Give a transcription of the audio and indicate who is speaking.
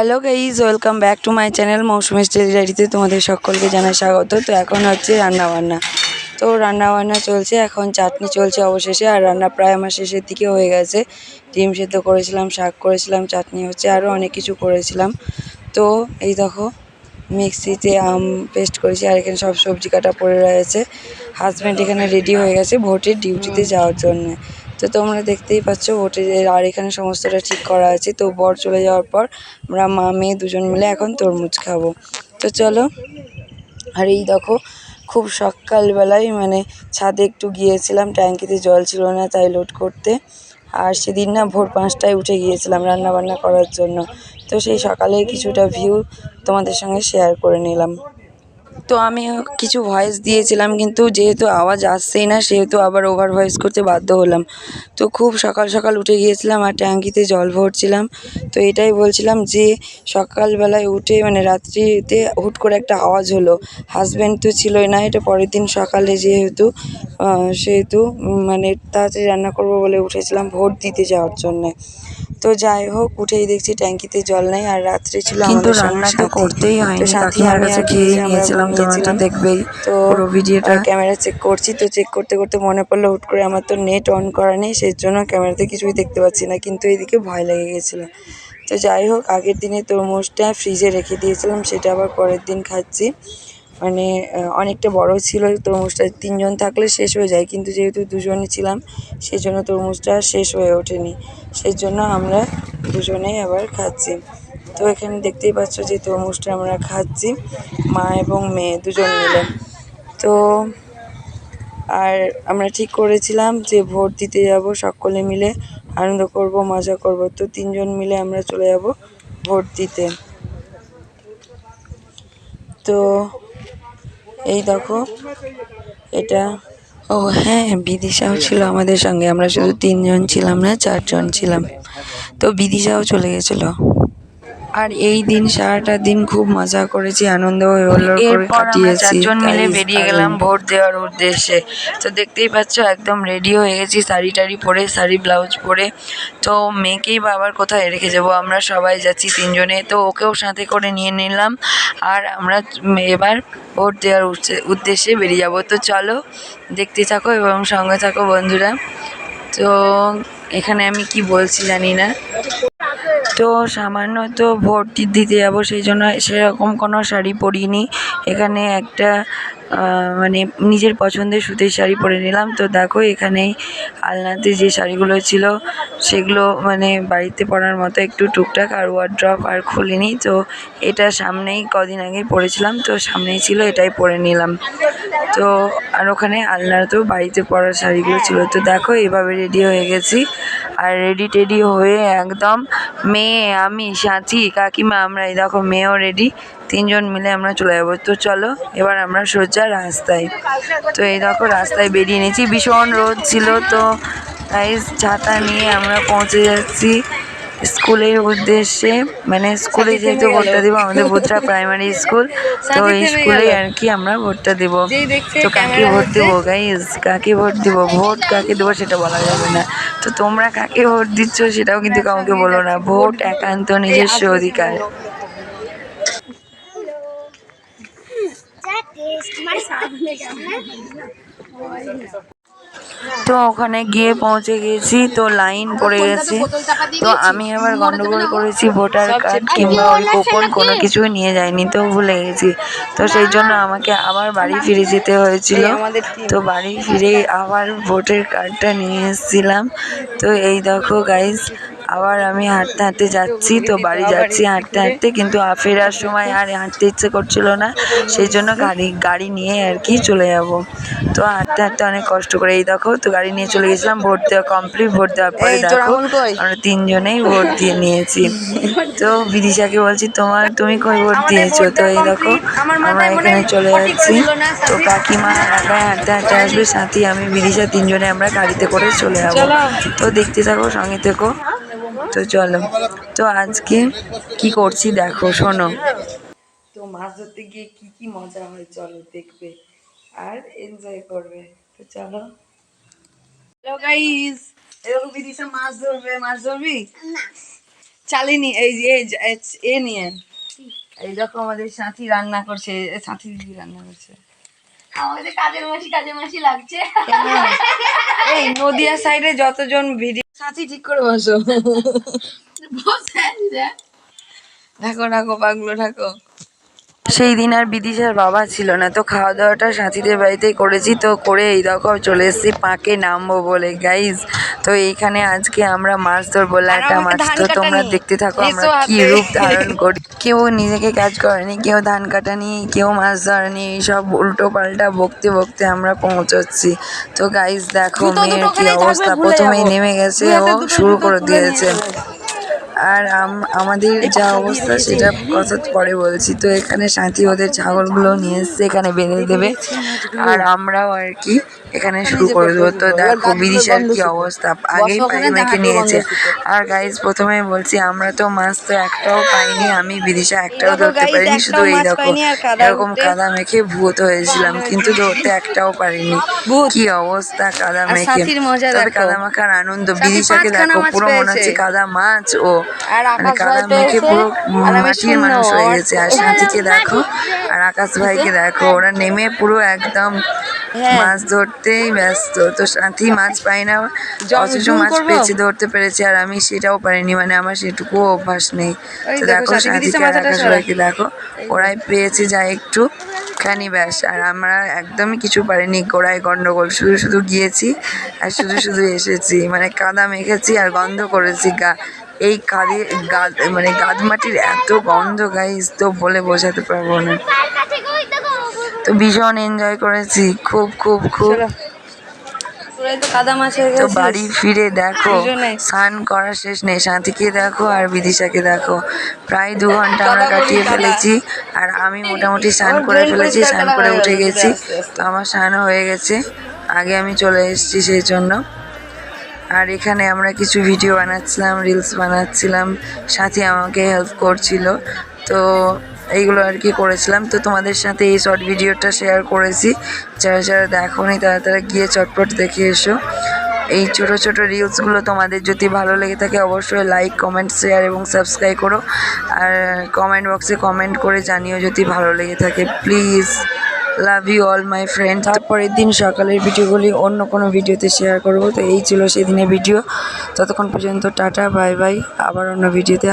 Speaker 1: Hello guys, welcome back to my channel Mousumi style ডায়েরিতে তোমাদের সকলকে জানাই স্বাগত। তো এখন হচ্ছে রান্নাবান্না। তো রান্নাবান্না চলছে, এখন চাটনি চলছে অবশেষে, আর রান্না প্রায় আমার শেষের দিকে হয়ে গেছে। ডিম সেদ্ধ করেছিলাম, শাক করেছিলাম, চাটনি হচ্ছে, আরও অনেক কিছু করেছিলাম। তো এই দেখো মিক্সিতে আম পেস্ট করেছি, আর এখানে সব সবজি কাটা পড়ে রয়েছে। হাজব্যান্ড এখানে রেডি হয়ে গেছে ভোটের ডিউটিতে যাওয়ার জন্য। তো তোমরা দেখতেই পাচ্ছ ভোটের, আর এখানে সমস্তটা ঠিক করা আছে। তো বর চলে যাওয়ার পর আমরা মা মেয়ে দুজন মিলে এখন তরমুজ খাবো। তো চলো। আর এই দেখো খুব সকালবেলায় ছাদে একটু গিয়েছিলাম, ট্যাঙ্কিতে জল ছিল না তাই লোড করতে। আর সেদিন না ভোর 5টায় উঠে গিয়েছিলাম রান্নাবান্না করার জন্য। তো সেই সকালের কিছুটা ভিউ তোমাদের সঙ্গে শেয়ার করে নিলাম। তো আমি কিছু ভয়েস দিয়েছিলাম, কিন্তু যেহেতু আওয়াজ আসছেই না সেহেতু আবার ওভার ভয়েস করতে বাধ্য হলাম। তো খুব সকাল সকাল উঠে গিয়েছিলাম আর ট্যাঙ্কিতে জল ভরছিলাম। তো এটাই বলছিলাম যে সকালবেলায় উঠে রাত্রিতে হুট করে একটা আওয়াজ হলো। হাজব্যান্ড তো ছিলই না, এটা পরের দিন সকালে যেহেতু সেহেতু তাড়াতাড়ি রান্না করবো বলে উঠেছিলাম ভোট দিতে যাওয়ার জন্যে। তো যাই হোক, উঠেই দেখছি ট্যাঙ্কিতে জল নেই, আর রাত্রে ছিল আমাদের
Speaker 2: রান্না তো
Speaker 1: সাথী।
Speaker 2: করতেই
Speaker 1: তো
Speaker 2: হয়নি,
Speaker 1: সাথী
Speaker 2: কাকিমার
Speaker 1: আমি
Speaker 2: কাছে
Speaker 1: আর
Speaker 2: খেয়েই
Speaker 1: আমরা
Speaker 2: নিয়েছিলাম। তোমরা তো
Speaker 1: ঘুমিয়েছিলাম।
Speaker 2: দেখবেই
Speaker 1: তো
Speaker 2: পুরো ভিডিওটা।
Speaker 1: ক্যামেরা চেক করছি, তো চেক করতে করতে মনে পড়লো হুট করে আমার তো নেট অন করা নেই, সেই জন্য ক্যামেরাতে কিছুই দেখতে পাচ্ছি না, কিন্তু এদিকে ভয় লেগে গেছিলো। তো যাই হোক, আগের দিনে তরমুজটা ফ্রিজে রেখে দিয়েছিলাম, সেটা আবার পরের দিন খাচ্ছি। অনেকটা বড় ছিল তরমুজটা, 3জন থাকলে শেষ হয়ে যায়, কিন্তু যেহেতু 2জনই ছিলাম সেই জন্য তরমুজটা শেষ হয়ে ওঠেনি, সেই জন্য আমরা দুজনেই আবার খাচ্ছি। তো এখানে দেখতেই পাচ্ছ যে তরমুজটা আমরা খাচ্ছি মা এবং মেয়ে দুজন মিলে। তো আর আমরা ঠিক করেছিলাম যে ভোট দিতে যাব, সকলে মিলে আনন্দ করব, মজা করব। তো 3জন মিলে আমরা চলে যাব ভোট দিতে। তো এই দেখো এটা, ও হ্যাঁ, বিদিশাও ছিল আমাদের সঙ্গে, আমরা শুধু 3জন ছিলাম না, 4জন ছিলাম। তো বিদিশাও চলে গেছিলো। আর এই দিন সারাটা দিন খুব মজা করেছি, আনন্দ হল্লোড় করে
Speaker 2: এরপর আমরা
Speaker 1: কাটিয়েছি।
Speaker 2: 4জন মিলে বেরিয়ে
Speaker 1: আর
Speaker 2: গেলাম ভোট দেওয়ার উদ্দেশ্যে। তো দেখতেই পাচ্ছ একদম রেডি হয়ে গেছি, শাড়ি টাড়ি পরে, শাড়ি ব্লাউজ পরে। তো মেয়েকেই বাবার কোথায় রেখে যাবো, আমরা সবাই যাচ্ছি 3জনে। তো ওকেও সাথে করে নিয়ে নিলাম, আর আমরা এবার ভোট দেওয়ার উদ্দেশ্যে বেরিয়ে যাব। তো চলো দেখতে থাকো এবং সঙ্গে থাকো বন্ধুরা। তো এখানে আমি কি বলছি জানি না। তো সামান্য তো ভোট দিতে যাবো, সেই জন্য সেরকম কোনো শাড়ি পরিনি। এখানে একটা নিজের পছন্দের সুতির শাড়ি পরে নিলাম। তো দেখো এখানেই আলনাতে যে শাড়িগুলো ছিল সেগুলো বাড়িতে পরার মতো একটু টুকটাক, আর ওয়ার্ড্রপ আর খুলিনি। তো এটা সামনেই কদিন আগে পরেছিলাম, তো সামনেই ছিল, এটাই পরে নিলাম। তো আর ওখানে আলনাতেও বাড়িতে পরার শাড়িগুলো ছিল। তো দেখো এভাবে রেডি হয়ে গেছি, আর রেডি টেডি হয়ে একদম মেয়ে, আমি, সাথী, কাকিমা, আমরা এই দেখো মেয়েও রেডি, 3জন মিলে আমরা চলে যাবো। তো চলো এবার আমরা সোজা রাস্তায়। তো এই দেখো রাস্তায় বেরিয়ে নিয়েছি, ভীষণ রোদ ছিল। তো ছাতা নিয়ে আমরা পৌঁছে যাচ্ছি স্কুলের উদ্দেশ্যে, স্কুলে যেহেতু ভোটটা দেবো, আমাদের বোধরা প্রাইমারি স্কুল, তো এই স্কুলেই আর কি আমরা ভোটটা দেবো। তো কাকে ভোট দেবো গাইজ, কাকে ভোট দেবো, ভোট কাকে দেবো সেটা বলা যাবে না। তো তোমরা কাকে ভোট দিচ্ছ সেটাও কিন্তু কাউকে বলো না, ভোট একান্ত নিজস্ব অধিকার। তো ওখানে গিয়ে পৌঁছে গেছি, তো লাইন পড়ে গেছে। তো আমি আবার গন্ডগোল করেছি, ভোটার কার্ড কিংবা ওই কুপন কোনো কিছুই নিয়ে যায়নি, তো ভুলে গেছি। তো সেই জন্য আমাকে আবার বাড়ি ফিরে যেতে হয়েছিল। তো বাড়ি ফিরে আবার ভোটের কার্ডটা নিয়ে এসেছিলাম। তো এই দেখো গাইজ, আবার আমি হাঁটতে হাঁটতে যাচ্ছি, তো বাড়ি যাচ্ছি হাঁটতে হাঁটতে, কিন্তু ফেরার সময় আর হাঁটতে ইচ্ছে করছিল না, সেই জন্য গাড়ি নিয়ে আর কি চলে যাব। তো হাঁটতে হাঁটতে অনেক কষ্ট করে এই দেখো, তো গাড়ি নিয়ে চলে গেছিলাম। ভোট দেওয়া কমপ্লিট, ভোট দেওয়ার পরে দেখো আমরা 3জনেই ভোট দিয়ে নিয়েছি। তো বিদিশাকে বলছি তুমি কই ভোট দিয়েছো? তো এই দেখো আমরা এখানে চলে যাচ্ছি। তো কাকিমা একাই হাঁটতে হাঁটতে আসবে, সাথী, আমি, বিদিশা, 3জনে আমরা গাড়িতে করে চলে যাবো। তো দেখতে থাকো, সঙ্গে থেকো। তো চলো, তো আজকে কি করছি দেখো, শোনো। তো মাছ ধরতে গিয়ে কি কি মজা হয় চলো দেখবে আর এনজয় করবে। তো চলো। হ্যালো গাইস, এরকম বিদিশা মাছ ধরবে, মাছ ধরবি?
Speaker 1: চালিনি এই যে এ নিয়ে এই দেখো আমাদের সাথী রান্না করছে, সাথী দিদি রান্না করছে।
Speaker 3: আমাদের কাজের মাসি লাগছে।
Speaker 1: কেন? এই নদিয়া সাইডে যতজন ভিডিও সাথী ঠিক করে বসো। ঢাকো ঢাকো পাগলো ঢাকো।
Speaker 2: সেই দিন আর বিদিশার বাবা ছিল না, তো খাওয়া দাওয়াটা সাথীদের বাড়িতেই করেছি। তো করে এই দেখো চলে এসেছি পাঁকে নামবো বলে গাইজ। তো এইখানে আজকে আমরা মাছ ধরবো, ল্যাটা মাছ। তো তোমরা দেখতে থাকো আমরা কি রূপ ধারণ করি। কেউ নিজেকে কাজ করেনি, কেউ ধান কাটানি, কেউ মাছ ধরেনি, এইসব উল্টো পাল্টা বকতে বকতে আমরা পৌঁছচ্ছি। তো গাইজ দেখো মেয়ের কি অবস্থা, প্রথমেই নেমে গেছে, ও শুরু করে দিয়েছে। আর আমাদের যা অবস্থা সেটা কথা পরে বলছি। তো এখানে সাথী ওদের ছাগলগুলো নিয়ে এসছে, এখানে বেঁধে দেবে আর আমরাও আর কি এখানে শুরু করে দেবো। তো দেখো বিদিশার কি অবস্থা, আগেই পায়ে মেখে নিয়েছে। আর গাইজ প্রথমে বলছি আমরা তো মাছ তো একটাও পাইনি, আমি বিদিশা একটাও ধরতে পারিনি। শুধু এই দেখো এরকম কাদা মেখে ভূত হয়েছিলাম, কিন্তু ধরতে একটাও পারিনি। কি অবস্থা কাদা মেখে। তবে কাদা মাখার আনন্দ, বিদিশাকে দেখো পুরো মনে হচ্ছে কাদা মাছ, ও মানে কাদা মেখে পুরো মাটির মানুষ হয়ে গেছে। আর সাথীকে দেখো আর আকাশ ভাইকে দেখো, ওরা নেমে পুরো একদম মাছ ধরতেই ব্যস্ত। তো সাথী মাছ পাই না, অথচ মাছ পেয়েছে, ধরতে পেরেছে, আর আমি সেটাও পারিনি, মানে আমার সেটুকুও অভ্যাস নেই। তো দেখো সাথীকে আর আকাশ ভাইকে দেখো, ওরাই পেয়েছে যা একটু খানি ব্যাস, আর আমরা একদমই কিছু পারিনি। গোড়ায় গন্ডগোল, শুধু শুধু গিয়েছি আর শুধু শুধু এসেছি, মানে কাদা মেখেছি আর গন্ধ করেছি এই মানে গাদ মাটির এত গন্ধ গাইস, তো বলে বোঝাতে পারবো না। তো ভীষণ এনজয় করেছি, খুব খুব খুব। তো বাড়ি ফিরে দেখো স্নান করা শেষ নেই, সাথীকে দেখো আর বিদিশাকে দেখো, প্রায় 2 ঘন্টা আমরা কাটিয়ে ফেলেছি। আর আমি মোটামুটি স্নান করে ফেলেছি, স্নান করে উঠে গেছি। তো আমার স্নানও হয়ে গেছে, আগে আমি চলে এসেছি সেই জন্য। আর এখানে আমরা কিছু ভিডিও বানাচ্ছিলাম, রিলস বানাচ্ছিলাম, সাথী আমাকে হেল্প করছিল। তো এইগুলো আর কি করেছিলাম। তো তোমাদের সাথে এই শর্ট ভিডিওটা শেয়ার করেছি, যারা যারা দেখোনি তারা তারা গিয়ে চটপট দেখে এসো। এই ছোট ছোট রিলসগুলো তোমাদের যদি ভালো লেগে থাকে অবশ্যই লাইক, কমেন্ট, শেয়ার এবং সাবস্ক্রাইব করো। আর কমেন্ট বক্সে কমেন্ট করে জানিও যদি ভালো লেগে থাকে, please. Love you all my friend. তারপরের দিন সকালের ভিডিওগুলি অন্য কোনো ভিডিওতে শেয়ার করবো। তো এই ছিল সেদিনের ভিডিও। ততক্ষণ পর্যন্ত টাটা, বাই বাই, আবার অন্য ভিডিওতে